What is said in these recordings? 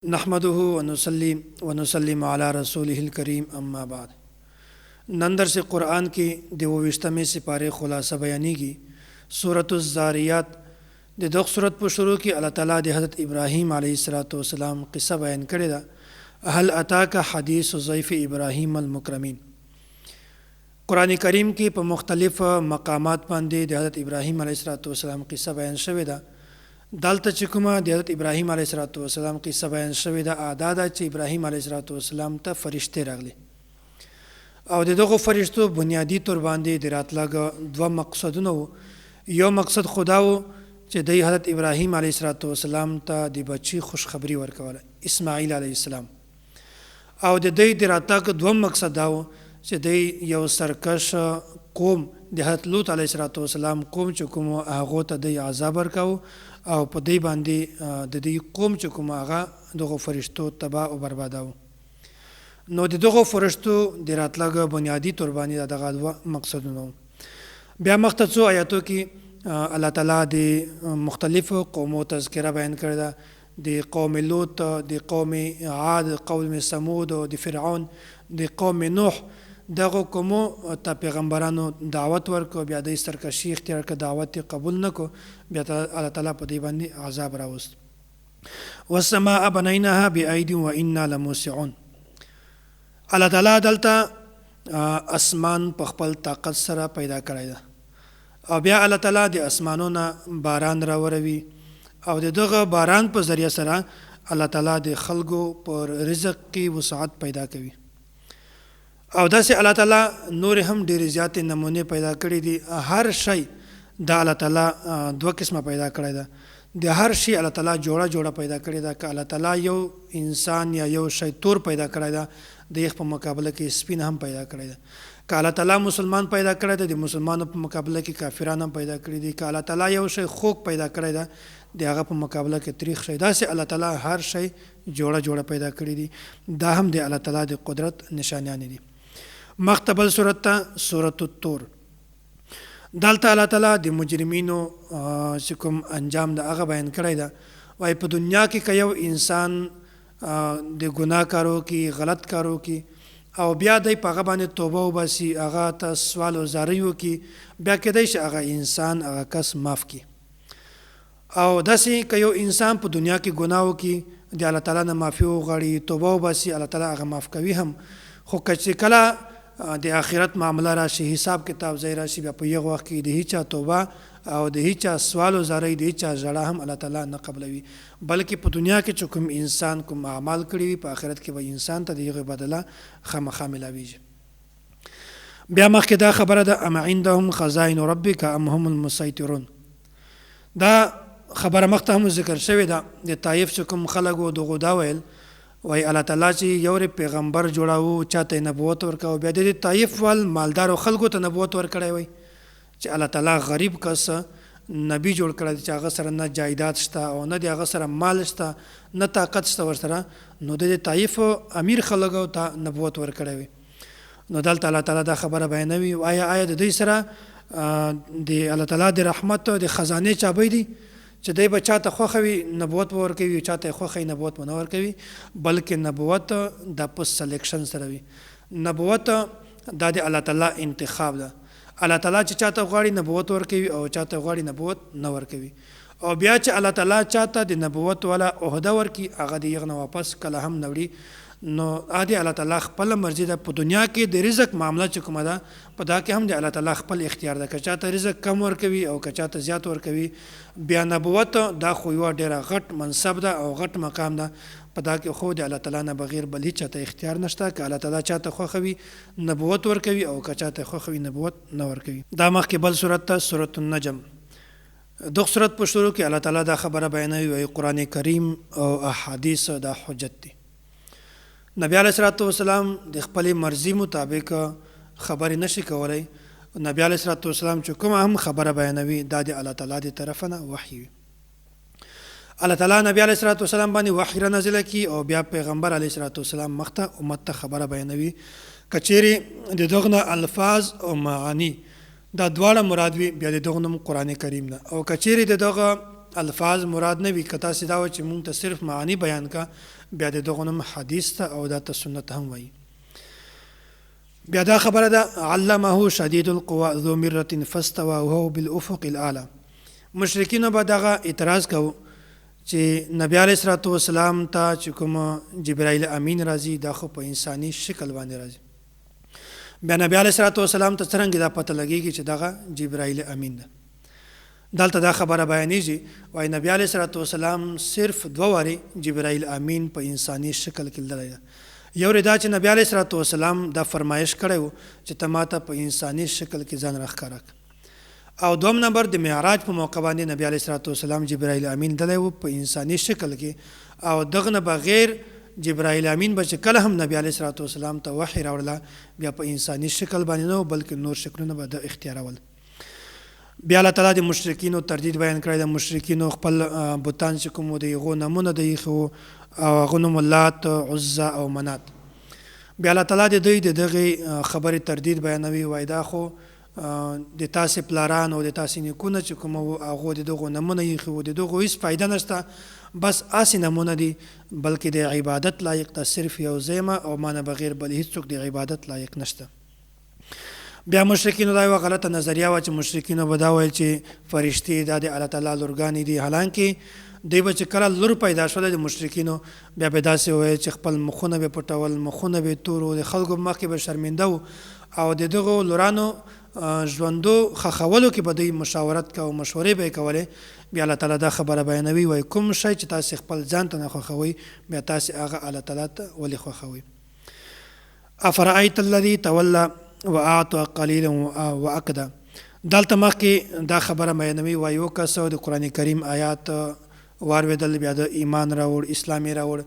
نحمده ونسلم علی رسوله الکریم اما بعد. نن درس قرآن کې د 22 سپاره خلاصه بیانېږي. سورۃ الزاریات د دغه سورۃ په شروع کې الله تعالی د حضرت ابراهیم علیه السلام قصه بیان کړې ده. هل اتاک حدیث ضیف ابراهیم المکرمین. قرآن کریم کې په مختلف مقامات باندې د حضرت ابراهیم علیه السلام قصه بیان شوې ده. دلته چې کومه د حضرت ابراهیم علیه السلام قصه بیان شوې ده، دا ده چې ابراهیم علیه السلام ته فرشتې راغلي او د دغو فرشتو بنیادی طور باندې د راتلګ دوه مقصدونه وو. یو مقصد خدا وو چې د حضرت ابراهیم علیه السلام ته د بچی خوشخبری ورکوله، اسماعیل علیه السلام، او د دې د راتګ دوه مقصد دا وو چې د یو سرکش قوم د حضرت لوط علیه السلام قوم چې کوم هغه ته د عذاب ورکاو او په دې باندې د دې قوم چې کوم هغه دغه فرشتو تباہ او برباداو. نو د دغه فرشتو د راتلګ بنیادی طور باندې دغه دوه مقصدونه. بیا مخته څو آیاتو کې الله تعالی د مختلفو قومو تذکره بیان کړی ده، د قوم لوط، د قوم عاد، قوم ثمود، د فرعون، د قوم نوح. دغه قومو ته پیغمبرانو دعوت ورکو، بیا د سرکشي اختیار کړ، دعوت قبول نکو، بیا الله تعالی په دې باندې عذاب راوست. والسماء بنيناها بأيد وإنا لموسعون. الله تعالی دلته اسمان په خپل طاقت سره پیدا کړی ده او بیا الله تعالی د اسمانونو باران راوروي او دغه باران په ذریعه سره الله تعالی د خلکو پر رزق کې وسعت پیدا کوي. او داسې الله تعالی نور هم ډېرې زیاتې نمونې پیدا کړي دي. هر شی د الله تعالی دوه قسمه پیدا کړی ده. د هر شي الله تعالی جوړه پیدا کړې ده. که الله تعالی یو انسان یا یو شی تور پیدا کړی ده، د یخ په مقابله کې سپین هم پیدا کړی ده. که الله تعالی مسلمان پیدا کړی ده، د مسلمانو په مقابله کې کافران هم پیدا کړي دي. که الله تعالی یو شی خوږ پیدا کړی ده، د هغه په مقابله کې تریخ شی. داسې الله تعالی هر شی جوړه پیدا کړي دي. دا هم د الله تعالی د قدرت نشانیان دي. مختبل صورت ته سورۃ الطور. دلته الله تعالی د مجرمینو چې کوم انجام د هغه بیان کړی ده. وایي په دنیا کې که یو انسان د ګناه کارو کې، غلط کارو کې، او بیا دی په هغه باندې توبه وباسي، هغه ته سوال و زاری وکړي، بیا کیدای شي هغه انسان هغه کس معاف کړي. او داسې که یو انسان په دنیا کې ګناه وکړي، د الله تعالی نه معافي وغواړي، توبه وباسي، الله تعالی هغه معاف کوي هم. خو که چې کله د آخرت معامله راشي، حساب کتاب ځای راشي، بیا په یغه وخت کې د هیچا توبه او د هیچا سوال و زاری، د هیچا ژړا هم الله تعالی نه قبلوي. بلکې په دنیا کې چې کوم انسان کوم اعمال کړي وي، په آخرت کې به انسان ته د هغې بدله خامخا ملاویږي. بیا مخکې دا خبره ده، ام عندهم خزائن ربک ام هم المسیطرون. دا خبره مخته هم ذکر شوې ده. د طایف چې کوم خلک و دغو دا ویل، وای الله تعالی چې یو پیغمبر جوړاو، چاته نبوت ورکاو، بیا د طایف ول مالدارو خلکو ته نبوت ورکړی وای چې الله تعالی غریب کس نبی جوړ کړی چې هغه سره نه جایداد شته او نه د هغه سره مال شته، نه طاقت شته ورسره، نو د طایف امیر خلکو ته نبوت ورکړی وای. نو دلته الله تعالی دا خبره بیانوي، آیا د دوی سره د الله تعالی د رحمت او د خزانه چابې دي چې دی به چاته خوښه وي نبوت به ورکوي، چاته خوښه وي نبوت به نه ورکوي. بلکې نبوت د په سلیکشن سره وي. نبوت دا د الله تعالی انتخاب ده. الله تعالی چې چاته غواړي نبوت ورکوي او چاته غواړي نبوت نه ورکوي. او بیا چې الله تعالی چاته د نبوت والا عہده ورکي، هغه د یغ نه واپس کله هم نه وړي. نو عادي الله تعالی خپل مرزي ده. په دنیا کې د رزق معامله چې کومه ده، په دا کې هم د الله تعالی خپل اختیار ده. که چاته رزق کم ورکوي او که چاته زیات ورکوي. بیا نبوت دا خو یوه ډېره غټ منصب ده او غټ مقام ده. په دا کې خو د الله تعالی نه بغیر بل هیڅ چاته اختیار نشته. که الله تعالی چاته خوښوي نبوت ورکوي او که چاته خوښوي نبوت نه ورکوي. دا مخکې بل صورت ته سورۃ النجم. دغه صورت په شروع کې الله تعالی دا خبره بیانوي، وایي قرآن کریم او احادیث دا حجت دي. نبی علیه السلام د خپل مرضی مطابق خبرې نشي کولی. نبی علیه السلام چې کومه هم خبره بیانوي، دا د الله تعالی د طرفه نه وحی وي. الله تعالی نبی علیه السلام باندې وحی را نازله کړي او بیا پیغمبر علیه السلام مخته امت ته خبره بیانوي. که چیرې د دغه نه الفاظ او معانی دا دواړه مراد وي، بیا د دغه نوم قرآن کریم ده. او که چیرې د دغه الفاظ مراد نه وي، که تاسې دا وایي چې مونږ ته صرف معانی بیان کا، بیا د دغه نوم حدیث ته او دا ته سنت هم وایي. بیا دا خبره ده علمه شدید القوا ذو مرة فاستوى وهو بالافق الاعلى. مشرکینو به دغه اعتراض کوو چې نبی علیه الصلاۃ والسلام ته چې کوم جبرائیل امین راځي دا خو په انساني شکل باندې راځي. بیا نبی علیه الصلاۃ والسلام ته څرنګه دا پته لګیږي چې دغه جبرائیل امین ده. دلته دا خبره بیانېږي وایي نبی علیه الصلاۃ والسلام صرف 2 وارې جبرائیل امین په انساني شکل کې لیدلی ده. یو دا چې نبی علیه الصلاۃ والسلام دا فرمایش کړی و چې ته ماته په انساني شکل کې ځان راښکاره کړه. او دوم نمبر د معراج په موقع باندې نبی علیه الصلاۃ والسلام جبرائیل امین لیدلی و په انساني شکل کې. او دغه نه بغیر جبرائیل امین به چې کله هم نبی علیه الصلاۃ والسلام ته وحی راوړله بیا په انساني شکل باندې نه بلکې نور شکلونه به د اختیارول. بیا الله تعالی د مشرکینو تردید بیان کړی. د مشرکینو خپل بتان چې کوم د هغو نمونه د ایښو او هغه نوم لات عزا او منات. بیا الله تعالی د دوی د دغې خبرې تردید بیانوي وایي دا خو د تاسې پلاران او د تاسې نیکونه چې کوم هغو د دغو نمونه ایښي وو د دغو هېڅ فایده نشته بس هسې نمونه دي بلکې د عبادت لایق ته صرف یو ځایمه او ما نه بغیر بل هېڅوک د عبادت لایق نشته. بیا مشرکینو دا یوه غلطه نظریه وه چې مشرکینو به دا ویل چې فرشتې دا د الله تعالی لورګانې دي. حالانکې دوی به چې کله لور پیدا شوله د مشرکینو بیا به داسې ویل چې خپل مخونه به پټول مخونه به تور و د خلکو مخکې به شرمنده و او د دغو لورانو ژوندو خښولو کې به دوی مشاورت کوي او مشورې به یې کولې. بیا الله تعالی دا خبره بیانوي وایي کوم شی چې تاسې خپل ځان ته نه خوښوئ بیا تاسې هغه الله تعالی ته ولې خوښوئ. افرأیت الذي تولى واعطى قلیلا واکدا. دلته مخکې دا خبره بیانوي وایي یو کس د قرآن کریم آیات واورېدل بیا د ایمان راوړ اسلام یې راوړ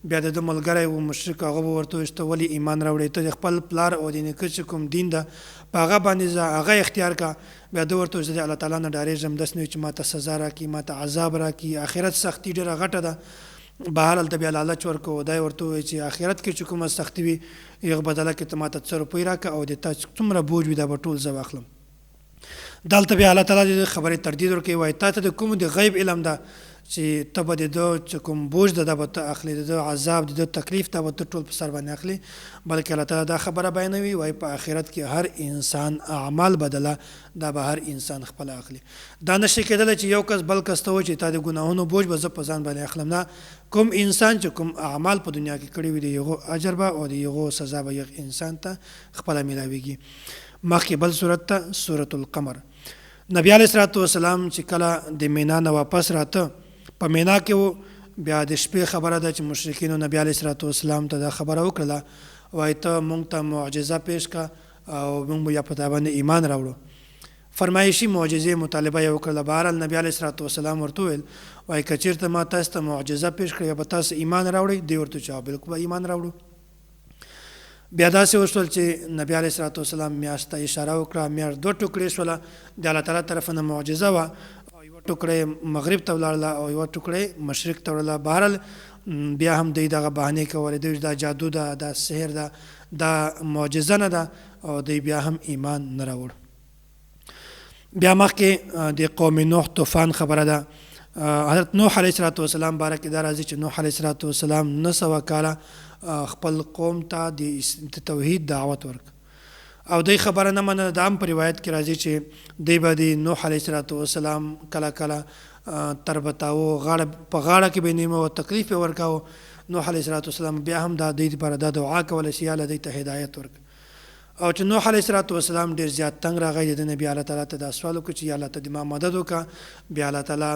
بیا د ده ملګری و مشرک هغه به ورته وویل چې ته ولې ایمان راوړې ته د خپل پلار او د نیکه چې کوم دین ده په هغه باندې ځه هغه اختیار کړه. بیا ده ورته وویل زه د الله تعالی نه ډارېږم داسې نه وي چې ما ته سزا راکړي ما ته عذاب راکړي. آخرت سختي ډېره غټه ده. بهر هلته بیا لالچ ورکړو دا یې ورته وویل چې آخرت کې چې کومه سختي وي هغه بدله کې ته ما ته 100 روپۍ راکړه او د تا څومره بوج وي دا به ټول زه واخلم. دلته بیا الله تعالی د خبرې تردید ورکوي وایي تا ته د کوم د غیب علم ده چې ته به د ده چې کوم بوج ده دا به ته اخلي د ده عذاب د ده تکلیف دا به ته ټول په سر باندې اخلي. بلکې الله تعالی دا خبره بیانوي وایي په آخرت کې هر انسان اعمال بدله دا به هر انسان خپل اخلي. دا نشي کېدلی چې یو کس بل کس ته وایي چې تا د ګناهونو بوج به زه په ځان باندې اخلم. نه کوم انسان چې کوم اعمال په دنیا کې کړي وي د هغو اجر به او د هغو سزا به یو انسان ته خپله میلاویږي. مخکې بل صورت ته سورة القمر. نبی علیه الصلاۃ والسلام چې کله د مینا نه واپس راته په مینا کې و بیا د شپې خبره ده چې مشرکینو نبی علیه الصلاۃ والسلام ته دا خبره وکړله وایي ته مونږ ته معجزه پیش کړه او مونږ به یا په تا باندې ایمان راوړو. فرمایشي معجزې مطالبه یې وکړله. بهرحال نبی علیه الصلاۃ والسلام ورته وویل وایي که چېرته ما تاسو ته معجزه پیش کړه یا به تاسو ایمان راوړئ دی ورته چې بالکل به ایمان راوړو. بیا داسې وشول چې نبی علیه الصلاۃ والسلام میاشت ته اشاره وکړه میاشت 2 ټوکړې شوله د الله تعالی طرفه نه معجزه وه یوه ټوکړه مغرب ته ولاړله او یوه ټوکړه مشرق ته وړله. بهرحال بیا هم دوی دغه بهانې کولې دوی دا جادو ده دا سحر ده دا معجزه نه ده او دوی بیا هم ایمان نه راوړ. بیا مخکې د قوم نوح طوفان خبره ده. حضرت نوح علیه السلام باره کې دا راځي چې نوح علیه السلام 900 کاله خپل قوم ته د توحید دعوت ورک او دوی خبره نه منله. دا هم په روایت کې راځي چې دوی به د نوح علیه السلام کله کله تربتاو په غاړه کې به نیمه او تکلیف یې ورکاو. نوح علیه السلام بیا هم دا دوی لپاره دا دعا کوله چې یا الله دوی ته هدایت ورک. او چې نوح علیه السلام ډېر زیات تنګ راغی د نبي الله تعالی ته دا سوال وکړو چې یا الله ته د ما مدد وکړه. بیا الله تعالی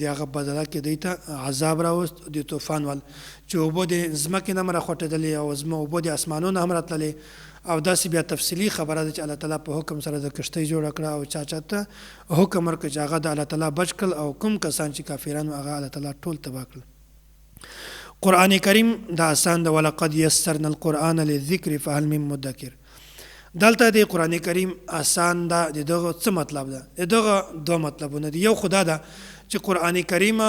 د هغه بدله کې دوی ته عذاب راوست د طوفان ول چې اوبه د ځمکې نه هم راخوټېدلې او اوبه د اسمانونو هم راتللې او داسې بیا تفصیلي خبره ده چې الله تعالی په حکم سره د کشتۍ جوړه کړه او چا ته حکم ورکړ چې هغه د الله تعالی بچ کړل او کوم کسان چې کافران و هغه الله تعالی ټول تباه کړل. قرآن کریم دا آسان ده. ولقد یسرنا القرآن للذکر فهل من مدکر. دلته د قرآن کریم آسان ده د دغه څه مطلب ده؟ د دغه 2 مطلبونه دي. یو خدا ده چې قرآن کریم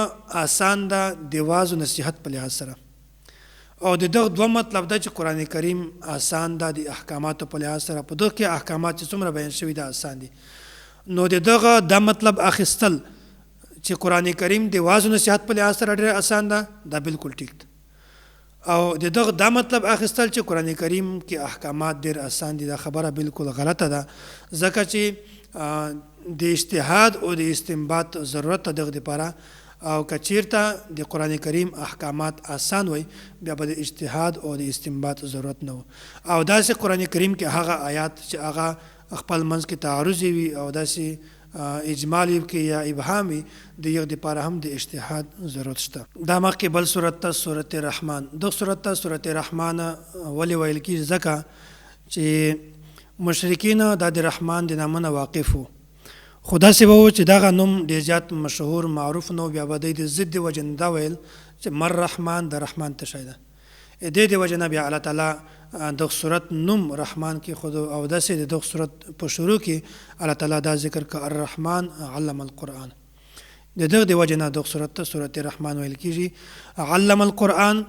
آسان ده د واعظ و نصیحت په لحاظ سره او د دغه 2 مطلب ده چې قرآن کریم آسان ده د احکاماتو په لحاظ سره. په دغه کې احکامات چې څومره بیان شوي ده آسان دي. نو د دغه دا مطلب اخیستل چې قرآن کریم د واعظ و نصیحت په لحاظ سره ډېر آسان ده دا بالکل ټیک ده. او د دغه دا مطلب اخیستل چې قران کریم کې احکامات ډېر آسان دي دا خبره بالکل غلطه ده ځکه چې د اجتهاد او د استنباط ضرورت دغه لپاره او کچیرته د قران کریم احکامات آسان وي بیا به د اجتهاد او د استنباط ضرورت نه او داسې قران کریم کې هغه آیات چې هغه خپل منځ کې تعارض وي او داسې اجمالی کې یا ابهامي د یو د لپاره هم د اجتهاد ضرورت شته دا مخکې بل صورت ته سورۃ الرحمن د صورت ته سورۃ الرحمن ولې ویل کیږي ځکه چې مشرکین د رحمان د نامه واقف وو خدا سی وو چې دغه نوم ډیر زیات مشهور معروف نو بیا به د ضد وجن دا ویل چې مر رحمان د رحمان ته شایده د وجنه بیا الله تعالی د صورت نوم رحمان کې خود او داسې د صورت په شروع کې الله تعالی دا ذکر ک الرحمن علم القرآن د وجنه د صورت ته سورۃ الرحمن ویل کیږي علم القرآن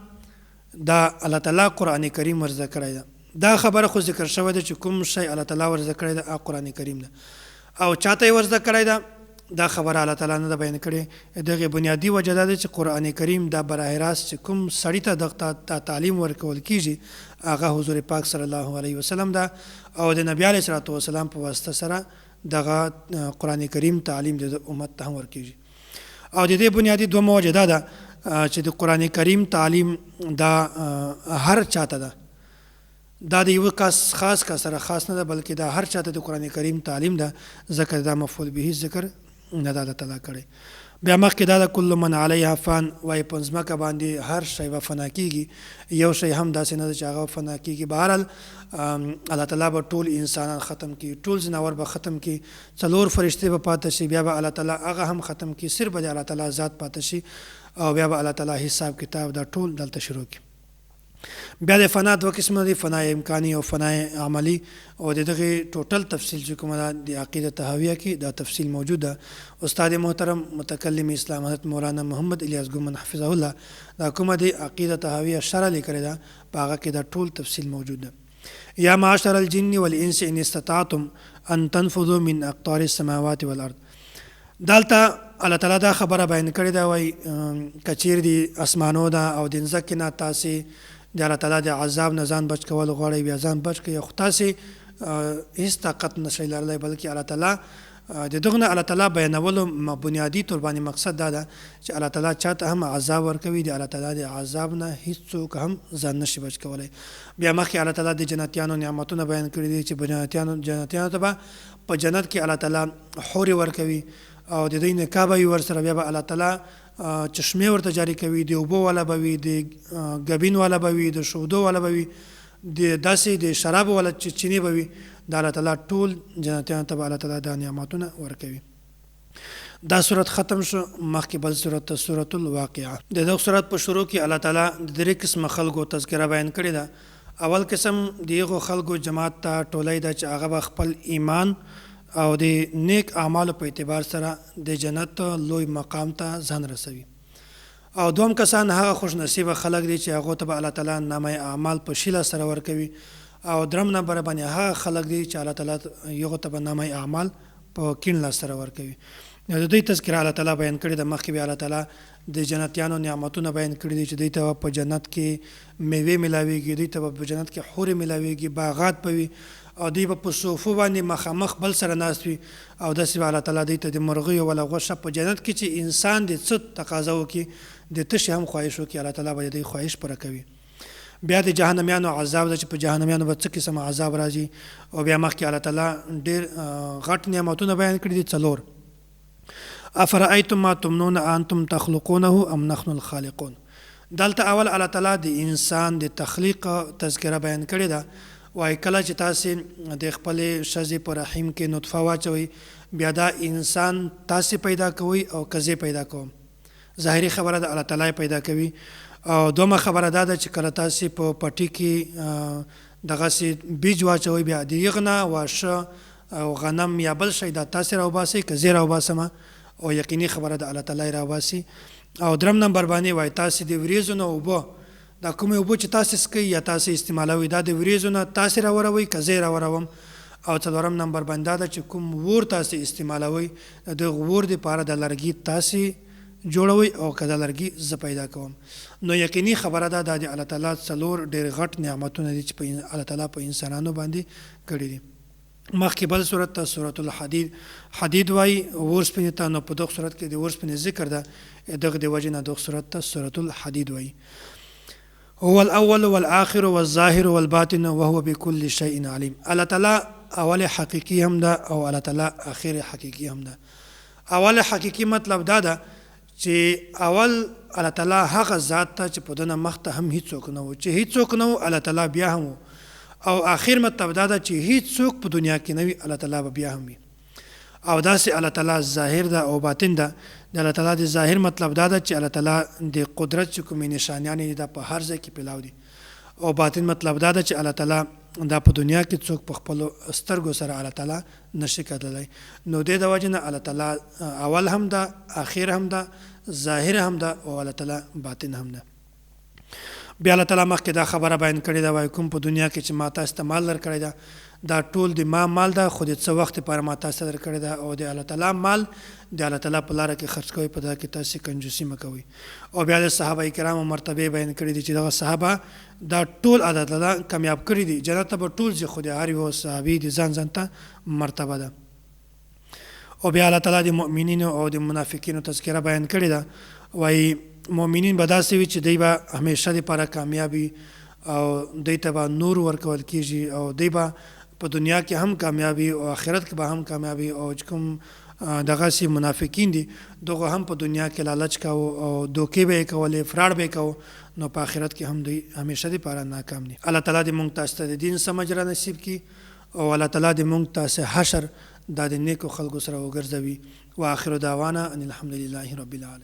دا الله تعالی قران کریم ورزه کړی دا خبره خو ذکر شوی ده چې کوم شی الله تعالی ورزه کړی ده قران کریم ده او چاته ورزه کړی ده دا خبره الله تعالی نه بیان کړي دغه بنیادی وجه ده چې قران کریم دا براه راست چې کوم سړی ته د تعلیم ورکول کیږي هغه حضور پاک صلی الله علیه وسلم ده او د نبی علیه الصلاه والسلام په واسطه سره دغه قران کریم تعلیم د امت ته ورکیږي او د دې بنیادی دوه وجه ده چې د قران کریم تعلیم دا هر چاته ده دا د یو کس خاص کا سره خاص نه ده بلکې دا هر چاته د قران کریم تعلیم ده ذکر دا مفعول به ذکر نه ده تعالی کړي بیا مخکې دا د کل من علیها فان وای پنځمکه باندې هر شی و فنا کیږي یو شی هم داسې نه چې هغه فنا کیږي بهرحال الله تعالی به ټول انسانان ختم کی ټول جناور به ختم کی څلور فرشته به پاتې شي بیا به الله تعالی هغه هم ختم کی صرف به الله تعالی ذات پاتې شي او بیا به الله تعالی حساب کتاب دا ټول دلته شروع کی بیا د فنا دوه قسمه دي فنا امکانی او فنا عملی او دغه ټوټل تفصیل چې کومه د عقیده طحاویه کې دا تفصیل موجود ده استاد محترم متکلم اسلام حضرت مولانا محمد الیاس ګومن حفظه الله دا کومه د عقیده طحاویه شرح لیکل ده په هغه کې دا ټول تفصیل موجود ده یا معاشر الجن والانس ان استطعتم ان تنفذوا من اقطار السماوات والارض دالته الله تعالی دا خبره بیان کړې ده وای کچیر دی اسمانو دا او د ځکه نه تاسو د الله تعالی د عذاب نه ځان بچ کول غواړي بیا ځان بچ کړئ خو تاسې هیڅ طاقت نشئ لرلی بلکې الله تعالی د دغه نه الله تعالی بیانولو بنیادي طور باندې مقصد دا ده چې الله تعالی چاته هم عذاب ورکوي د الله تعالی د عذاب نه هیڅوک هم ځان نشي بچ کولی بیا مخکې الله تعالی د جنتیانو نعمتونه بیان کړي دي چې جنتیانو ته به په جنت کې الله تعالی حورې ورکوي او د دوی نکاح به وي ورسره بیا به الله تعالی چشمه ورته جاری کوي د اوبو والا به وي د ګبین والا به وي د شودو والا به وي د داسې د شراب والا چینی به وي د الله تعالی ټول جنتیانو ته به الله تعالی دا نعمتونه ورکوي دا صورت ختم شو مخکې بل صورت ته سورۃ الواقعه د دغه صورت په شروع کې الله تعالی د درې قسمه خلکو تذکره بیان کړې ده اول قسم دیغه خلکو جماعت ته ټولۍ ده چې هغه به خپل ایمان او د نیک اعمالو په اعتبار سره د جنت لوی مقام ته ځان رسوي او دوم کسان هغه خوش نصیب خلک دي چې هغه ته الله تعالی نامه اعمال په شیله سره ورکوي او درم نمبر باندې هغه خلک دي چې الله تعالی یو ته نامه اعمال په کین سره ورکوي د دې تذکرہ الله تعالی بیان کړی د مخکې الله تعالی د جنتیانو نعمتونه بیان کړی دي چې دوی ته په جنت کې میوه ملاويږي دوی ته په جنت کې حور ملاويږي باغات پوي او دوی په صوفو باندې مخامخ بل سره ناست وي او داسې الله تعالی دوی ته د مرغۍ ولا غوښه په جنت کې چې انسان د څه تقاضا وکړي د تشي هم خواهش وکړي الله تعالی به دې خواهش پوره کوي بیا د جهنميانو عذاب د چې په جهنميانو به څه قسم عذاب راځي او بیا مخکې الله تعالی ډېر غټ نعمتونه بیان کړي دي څلور افرأيتم ما تمنون انتم تخلقونه ام نحن الخالقون دلته اول الله تعالی د انسان د تخلیق تذکره بیان کړی ده وای کله چې تاسو د خپل شذې په رحم کې نطفه واچوي بیا دا انسان تاسو پیدا کوي او کزه پیدا کوم ظاهري خبره ده الله تعالی پیدا کوي او دومره خبره ده چې کله تاسو په پټي کې دغه سي بیج واچوي بیا دیغنه واشه او غنم یا بل شي دا تاسو راوباسي کزه راوباسمه او یقیني خبره ده الله تعالی راوباسي او درم نمبر باندې وای تاسو د وریزونو وبو دا کومه وبو چې تاسو سکي یا تاسو استعمالوي دا د وریزونو تاسو راوروي کزه راوروم او څلورم نمبر باندې دا چې کوم ور تاسو استعمالوي د غور د پاره د لرګي تاسو جوړوي او که دا لرګي زه پیدا کوم. نو یقیني خبره ده دا د الله تعالی څلور ډېر غټ نعمتونه دي چې په الله تعالی په انسانانو باندې کړي دي. مخکې بل صورت ته سورۃ الحدید وایي ورسپنې ته، نو په دغه صورت کې د ورسپنې ذکر ده، دغه د وجې نه دغه صورت ته سورۃ الحدید وایي. هو الاول والآخر والظاهر والباطن وهو بكل شيء عليم. الله تعالی اول حقیقي هم ده او الله تعالی آخر حقیقي هم ده. اول حقیقي مطلب دا ده چې اول الله تعالی هغه ذات ته چې په دنه مخته هم هیڅوک نه و، چې هیڅوک نه و الله تعالی بیا هم و. او آخر مطلب دا ده چې هیڅوک په دنیا کې نه وي الله تعالی به بیا هم وي. او داسې الله تعالی ظاهر ده او باطن ده. د الله تعالی د ظاهر مطلب دا ده چې الله تعالی د قدرت چې کومې نشانیانې دي دا په هر ځای کې پیلاو دي. او باطن مطلب دا ده چې الله تعالی دا په دنیا کې څوک په خپلو سترګو سره الله تعالی نشي کتلی. نو د دې وجې نه الله تعالی اول هم ده، آخر هم ده، ظاهر هم ده او الله تعالی باطن هم ده. بیا الله تعالی مخکې دا خبره بیان کړې ده، وایي کوم په دنیا کې چې ما تاسو ته مال درکړی ده دا ټول د ما مال ده، خو د څه وخت لپاره ما تاسو ته درکړی ده. او د الله تعالی مال د الله تعالی په لاره کې خرڅ کوئ، په دا کې تاسو کنجوسي مه کوئ. او بیا د صحابه کرامو مرتبې بیان کړي دي چې دغه صحابه دا ټول الله تعالی کامیاب کړي دي، جنت ته به ټول ځي، خو د هر یو صحابي د ځان ته مرتبه ده. او بیا الله تعالی د مؤمنینو او د منافقینو تذکره بیان کړې ده، وایي مؤمنین به داسې وي چې دوی به همیشه دپاره کامیابي او دوی ته به نور ورکول کېږي او دوی به په دنیا کې هم کامیابي او آخرت کې به هم کامیابي. او چې کوم دغسې منافقین دي دغه هم په دنیا کې لالچ کوو او دوکې به یې کولې، فراډ به یې کوو، نو په آخرت کې هم دوی همیشه دپاره ناکام دي. الله تعالی دې موږ تاسو ته د دین سمجھ را نصیب کړي او الله تعالی دې موږ تاسو حشر دا د نیکو خلکو سره وګرځوي. واخر دعوانا ان الحمد لله رب العالمین.